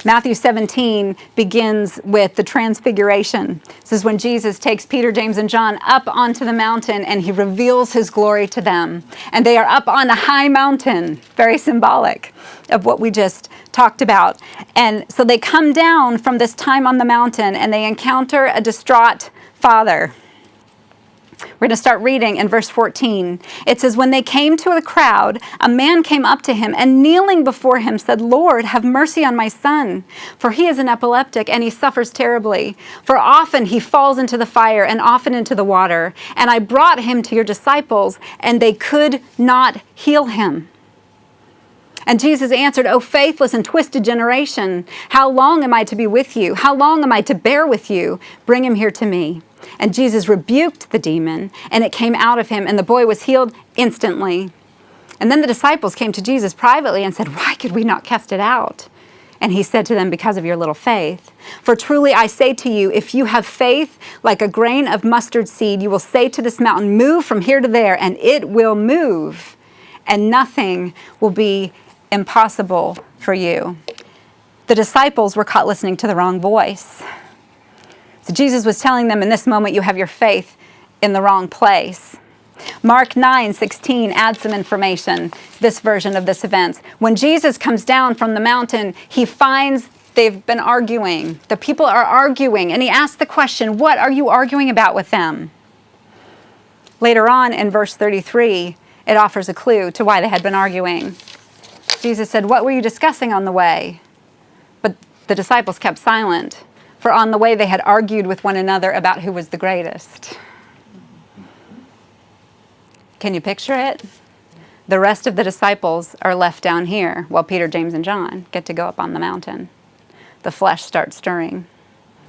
Matthew 17 begins with the transfiguration. This is when Jesus takes Peter, James, and John up onto the mountain and he reveals his glory to them. And they are up on a high mountain, very symbolic of what we just talked about. And so they come down from this time on the mountain and they encounter a distraught father. We're going to start reading in verse 14. It says, when they came to the crowd, a man came up to him and kneeling before him said, Lord, have mercy on my son, for he is an epileptic and he suffers terribly. For often he falls into the fire and often into the water. And I brought him to your disciples and they could not heal him. And Jesus answered, O faithless and twisted generation, how long am I to be with you? How long am I to bear with you? Bring him here to me. And Jesus rebuked the demon, and it came out of him, and the boy was healed instantly. And then the disciples came to Jesus privately and said, why could we not cast it out? And he said to them, because of your little faith. For truly I say to you, if you have faith like a grain of mustard seed, you will say to this mountain, move from here to there, and it will move, and nothing will be impossible for you. The disciples were caught listening to the wrong voice. So Jesus was telling them, in this moment, you have your faith in the wrong place. Mark 9:16 adds some information, this version of this event. When Jesus comes down from the mountain, he finds they've been arguing. The people are arguing, and he asks the question, what are you arguing about with them? Later on in verse 33, it offers a clue to why they had been arguing. Jesus said, what were you discussing on the way? But the disciples kept silent. For on the way they had argued with one another about who was the greatest. Can you picture it? The rest of the disciples are left down here while Peter, James, and John get to go up on the mountain. The flesh starts stirring.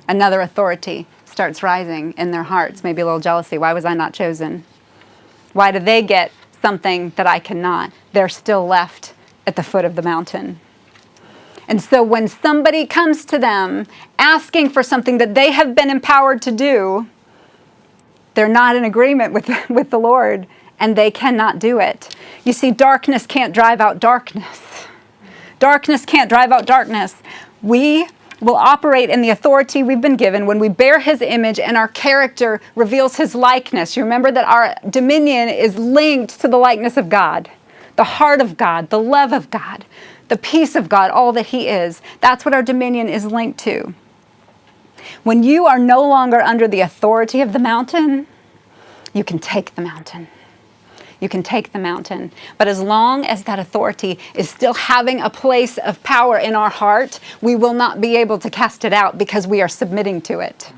Another authority starts rising in their hearts, maybe a little jealousy. Why was I not chosen? Why do they get something that I cannot? They're still left at the foot of the mountain. And so when somebody comes to them asking for something that they have been empowered to do, they're not in agreement with the Lord, and they cannot do it. You see, darkness can't drive out darkness. Darkness can't drive out darkness. We will operate in the authority we've been given when we bear his image and our character reveals his likeness. You remember that our dominion is linked to the likeness of God, the heart of God, the love of God, the peace of God, all that he is. That's what our dominion is linked to. When you are no longer under the authority of the mountain, you can take the mountain. You can take the mountain. But as long as that authority is still having a place of power in our heart, we will not be able to cast it out because we are submitting to it.